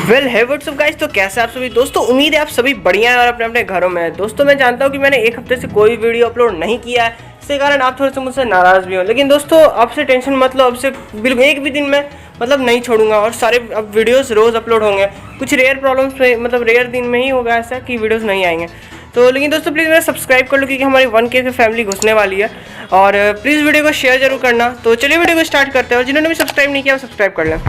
Well है WhatsApp guys, तो कैसे आप सभी दोस्तों। उम्मीद है आप सभी बढ़िया हैं और अपने अपने घरों में हैं। दोस्तों मैं जानता हूं कि मैंने एक हफ्ते से कोई वीडियो अपलोड नहीं किया है, इसके कारण आप थोड़े से मुझसे नाराज़ भी हो। लेकिन दोस्तों आपसे टेंशन मत लो, अब से बिल्कुल एक भी दिन में नहीं छोड़ूंगा और सारे अब वीडियोज़ रोज़ अपलोड होंगे। कुछ रेयर प्रॉब्लम्स में रेयर दिन में ही होगा ऐसा कि वीडियोज़ नहीं आएंगे। तो लेकिन दोस्तों प्लीज़ मेरा सब्सक्राइब कर लो क्योंकि हमारी 1K की फैमिली घुसने वाली है। और प्लीज़ वीडियो को शेयर जरूर करना। तो चलिए वीडियो को स्टार्ट करते हैं और जिन्होंने भी सब्सक्राइब नहीं किया वो सब्सक्राइब कर लें।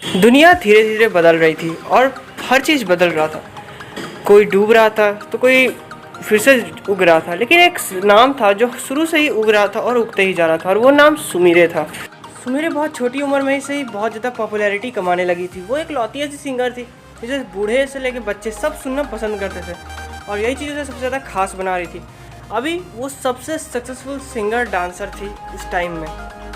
दुनिया धीरे धीरे बदल रही थी और हर चीज़ बदल रहा था। कोई डूब रहा था तो कोई फिर से उग रहा था, लेकिन एक नाम था जो शुरू से ही उग रहा था और उगते ही जा रहा था और वो नाम सुमीरे था। सुमीरे बहुत छोटी उम्र में ही से ही बहुत ज़्यादा पॉपुलैरिटी कमाने लगी थी। वो एक लौती ऐसी सिंगर थी जिसे बूढ़े से लेकर बच्चे सब सुनना पसंद करते थे और यही चीज़ उसे सबसे ज़्यादा खास बना रही थी। अभी वो सबसे सक्सेसफुल सिंगर डांसर थी इस टाइम में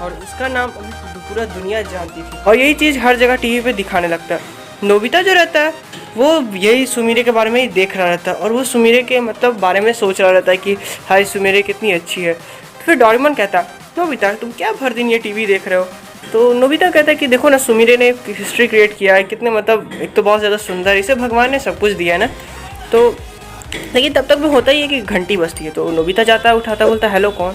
और उसका नाम अभी पूरा दुनिया जानती थी और यही चीज़ हर जगह टीवी पे दिखाने लगता है। नोबिता जो रहता है वो यही सुमीरे के बारे में ही देख रहा रहता है और वो सुमीरे के बारे में सोच रहा रहता है कि हाय सुमीरे कितनी अच्छी है। तो फिर डोरेमोन कहता है नोबिता तुम क्या भर दिन ये टीवी देख रहे हो। तो नोबिता कहता है कि देखो ना सुमीरे ने हिस्ट्री क्रिएट किया है, कितने एक तो बहुत ज़्यादा सुंदर, इसे भगवान ने सब कुछ दिया है ना। तो लेकिन तब तक भी होता ही है कि घंटी बजती है। तो नोबिता जाता है, उठाता, बोलता है हेलो कौन।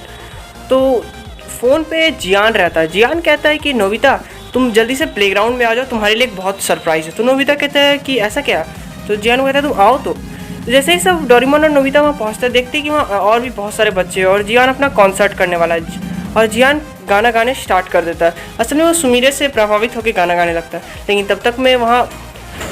तो फ़ोन पे जियान रहता है। जियान कहता है कि नोबिता तुम जल्दी से प्लेग्राउंड में आ जाओ, तुम्हारे लिए एक बहुत सरप्राइज़ है। तो नोबिता कहता है कि ऐसा क्या। तो जियान कहता है तुम आओ। तो जैसे ही सब डोरेमोन और नोबिता वहाँ पहुँचते हैं देखते हैं कि वहाँ और भी बहुत सारे बच्चे हैं और जियान अपना कॉन्सर्ट करने वाला है और जियान गाना गाने स्टार्ट कर देता है। असल में वो सुमीरे से प्रभावित होकर गाना गाने लगता है, लेकिन तब तक में वहाँ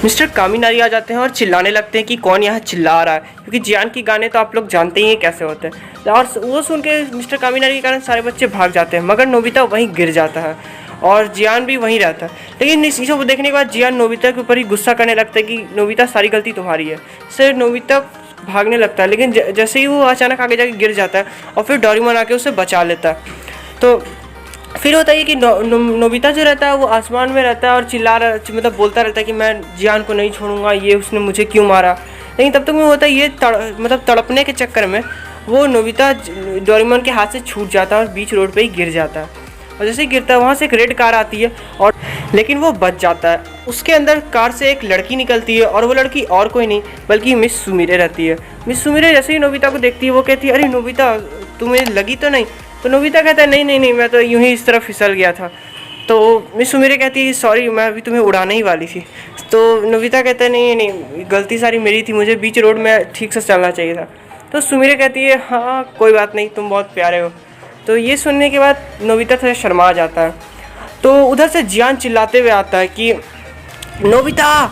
मिस्टर कामिनारी आ जाते हैं और चिल्लाने लगते हैं कि कौन यहाँ चिल्ला रहा है, क्योंकि जियान की गाने तो आप लोग जानते ही हैं कैसे होते हैं। और वो सुन के मिस्टर कामिनारी के कारण सारे बच्चे भाग जाते हैं, मगर नोबिता वहीं गिर जाता है और जियान भी वहीं रहता है। लेकिन इस चीज़ों को देखने के बाद जियान नोबिता के ऊपर ही गुस्सा करने लगता है कि नोबिता सारी गलती तुम्हारी है। इससे नोबिता भागने लगता है, लेकिन जैसे ही वो अचानक आगे जाके गिर जाता है और फिर डोरेमोन आके उसे बचा लेता है। तो फिर होता है कि नोबिता जो रहता है वो आसमान में रहता है और चिल्ला रहा बोलता रहता है कि मैं जियान को नहीं छोड़ूंगा, ये उसने मुझे क्यों मारा। लेकिन तब तक में होता है ये तड़पने के चक्कर में वो नोबिता डोरेमोन के हाथ से छूट जाता है और बीच रोड पे ही गिर जाता है। और जैसे ही गिरता है वहाँ से एक रेड कार आती है और लेकिन वो बच जाता है। उसके अंदर कार से एक लड़की निकलती है और वो लड़की और कोई नहीं बल्कि मिस सुमीरे रहती है। मिस सुमीरे जैसे ही नोबिता को देखती है वो कहती है अरे नोबिता तुम्हें लगी तो नहीं। तो नोबिता कहता है नहीं मैं तो यूं ही इस तरफ फिसल गया था। तो मिस सुमीरे कहती है सॉरी मैं अभी तुम्हें उड़ाने ही वाली थी। तो नोबिता कहता है नहीं गलती सारी मेरी थी, मुझे बीच रोड में ठीक से चलना चाहिए था। तो सुमीरे कहती है हाँ कोई बात नहीं, तुम बहुत प्यारे हो। तो ये सुनने के बाद नोबिता थोड़ा शर्मा जाता है। तो उधर से जियान चिल्लाते हुए आता है कि नोबिता।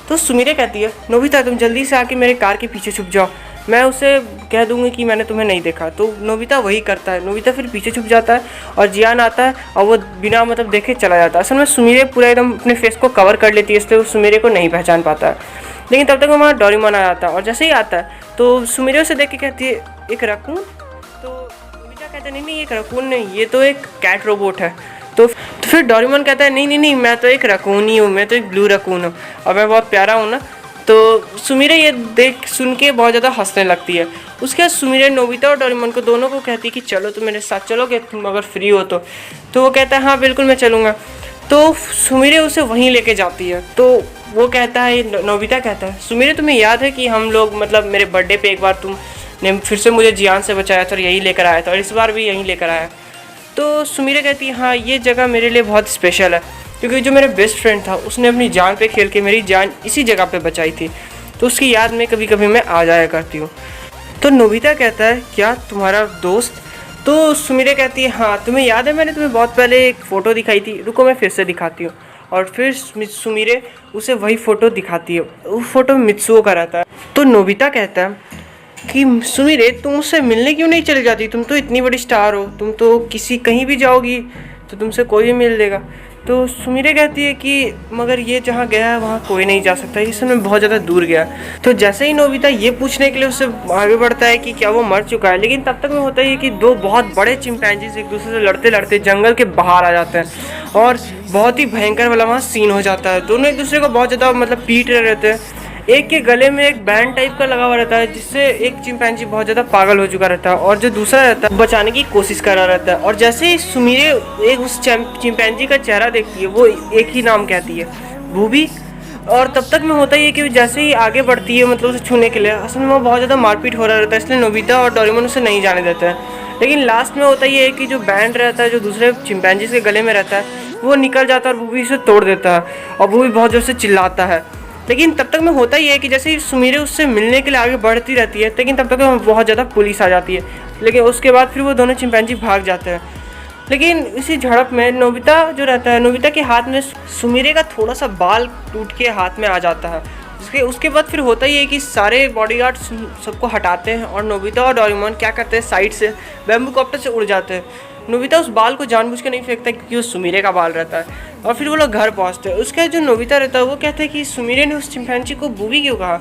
तो सुमीरे कहती है नोबिता तुम जल्दी से आके मेरे कार के पीछे छुप जाओ, मैं उसे कह दूंगी कि मैंने तुम्हें नहीं देखा। तो नोबिता वही करता है। नोबिता फिर पीछे छुप जाता है और जियान आता है और वो बिना देखे चला जाता है। असल में सुमीरे पूरा एकदम अपने फेस को कवर कर लेती है, इसलिए वो सुमीरे को नहीं पहचान पाता है। लेकिन तब तक वहाँ डोरेमोन आ जाता है और जैसे ही आता है तो सुमीरे उसे देख के कहती है एक रकून। तो नोबिता कहता है नहीं एक रकून नहीं, ये तो एक कैट रोबोट है। तो फिर डोरेमोन कहता है नहीं मैं तो एक रकून ही हूँ, मैं तो एक ब्लू रकून हूँ और मैं बहुत प्यारा हूँ ना। तो सुमीरे ये देख सुन के बहुत ज़्यादा हंसने लगती है। उसके बाद सुमीरे नोबिता और डोरेमोन को दोनों को कहती है कि चलो तुम मेरे साथ चलोगे तुम अगर फ्री हो तो वो कहता है हाँ बिल्कुल मैं चलूँगा। तो सुमीरे उसे वहीं लेके जाती है। तो वो कहता है नोबिता कहता है सुमीरे तुम्हें याद है कि हम लोग मेरे बर्थडे पे एक बार तुमने फिर से मुझे जियान से बचाया था और यहीं लेकर आया था और इस बार भी यहीं लेकर आया। तो सुमीरे कहती है हाँ ये जगह मेरे लिए बहुत स्पेशल है, क्योंकि जो मेरा बेस्ट फ्रेंड था उसने अपनी जान पे खेल के मेरी जान इसी जगह पे बचाई थी, तो उसकी याद में कभी कभी मैं आ जाया करती हूँ। तो नोबिता कहता है क्या तुम्हारा दोस्त। तो सुमीरे कहती है हाँ तुम्हें याद है मैंने तुम्हें बहुत पहले एक फ़ोटो दिखाई थी, रुको मैं फिर से दिखाती हूँ। और फिर सुमीरे उसे वही फ़ोटो दिखाती है, वो फ़ोटो मित्सुओ का रहता है। तो नोबिता कहता है कि सुमीरे तुम उससे मिलने क्यों नहीं चली जाती, तुम तो इतनी बड़ी स्टार हो, तुम तो कहीं भी जाओगी तो तुमसे कोई भी मिल लेगा। तो सुमीरे कहती है कि मगर ये जहाँ गया है वहाँ कोई नहीं जा सकता, इस समय बहुत ज़्यादा दूर गया। तो जैसे ही नोबिता ये पूछने के लिए उससे आगे बढ़ता है कि क्या वो मर चुका है, लेकिन तब तक में होता है कि दो बहुत बड़े चिंपैंजीज एक दूसरे से लड़ते लड़ते जंगल के बाहर आ जाते हैं और बहुत ही भयंकर वाला वहाँ सीन हो जाता है। दोनों एक दूसरे को बहुत ज़्यादा मतलब पीट रहे रहते हैं। एक के गले में एक बैंड टाइप का लगा हुआ रहता है, जिससे एक चिंपैंजी बहुत ज़्यादा पागल हो चुका रहता है और जो दूसरा रहता है बचाने की कोशिश कर रहा रहता है। और जैसे ही सुमीरे एक उस चिंपैंजी का चेहरा देखती है, वो एक ही नाम कहती है, बूबी। और तब तक में होता ही है कि जैसे ही आगे बढ़ती है मतलब उसे छूने के लिए, असल में वो बहुत ज़्यादा मारपीट हो रहा रहता है, इसलिए नोबिता और डोरेमोन उसे नहीं जाने देते हैं। लेकिन लास्ट में होता ये है कि जो बैंड रहता है जो दूसरे चिंपैंजीज के गले में रहता है वो निकल जाता है और बूबी उसे तोड़ देता है और बूबी बहुत ज़ोर से चिल्लाता है। लेकिन तब तक में होता ही है कि जैसे ही सुमीरे उससे मिलने के लिए आगे बढ़ती रहती है, लेकिन तब तक में बहुत ज़्यादा पुलिस आ जाती है। लेकिन उसके बाद फिर वो दोनों चिंपैंजी भाग जाते हैं। लेकिन इसी झड़प में नोबिता जो रहता है, नोबिता के हाथ में सुमीरे का थोड़ा सा बाल टूट के हाथ में आ जाता है। उसके बाद फिर होता ही है कि सारे बॉडीगार्ड सबको हटाते हैं और नोबिता और डोरेमोन क्या करते हैं, साइड से बैम्बू कॉप्टर से उड़ जाते हैं। नोबिता उस बाल को जानबूझ के नहीं फेंकता क्योंकि वो सुमीरे का बाल रहता है। और फिर वो लोग घर पहुंचते हैं। उसका जो नोबिता रहता है वो कहता है कि सुमीरे ने उस चिंपैंजी को बूबी क्यों कहा।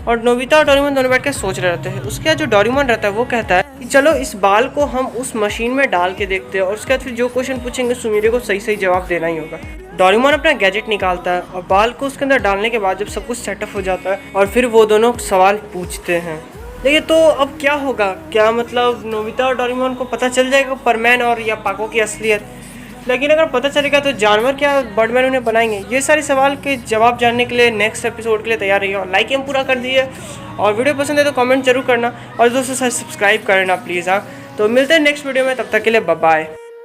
और नोबिता और डोरेमोन दोनों बैठ कर सोच रहे रहते हैं। उसके बाद जो डोरेमोन रहता है वो कहता है कि चलो इस बाल को हम उस मशीन में डाल के देखते हैं और उसके बाद फिर जो क्वेश्चन पूछेंगे सुमीरे को सही सही जवाब देना ही होगा। डोरेमोन अपना गैजेट निकालता है और बाल को उसके अंदर डालने के बाद जब सब कुछ सेटअप हो जाता है और फिर वो दोनों सवाल पूछते हैं। देखिए तो अब क्या होगा, क्या मतलब नोबिता और डोरेमोन को पता चल जाएगा परमैन और या पाको की असलियत। लेकिन अगर पता चलेगा तो जानवर क्या बर्डमैन उन्हें बनाएंगे। ये सारे सवाल के जवाब जानने के लिए नेक्स्ट एपिसोड के लिए तैयार रहिए और लाइक एम पूरा कर दीजिए और वीडियो पसंद है तो कमेंट जरूर करना और दोस्तों सब्सक्राइब करना प्लीज़। हाँ, तो मिलते हैं नेक्स्ट वीडियो में, तब तक के लिए बाय बाय।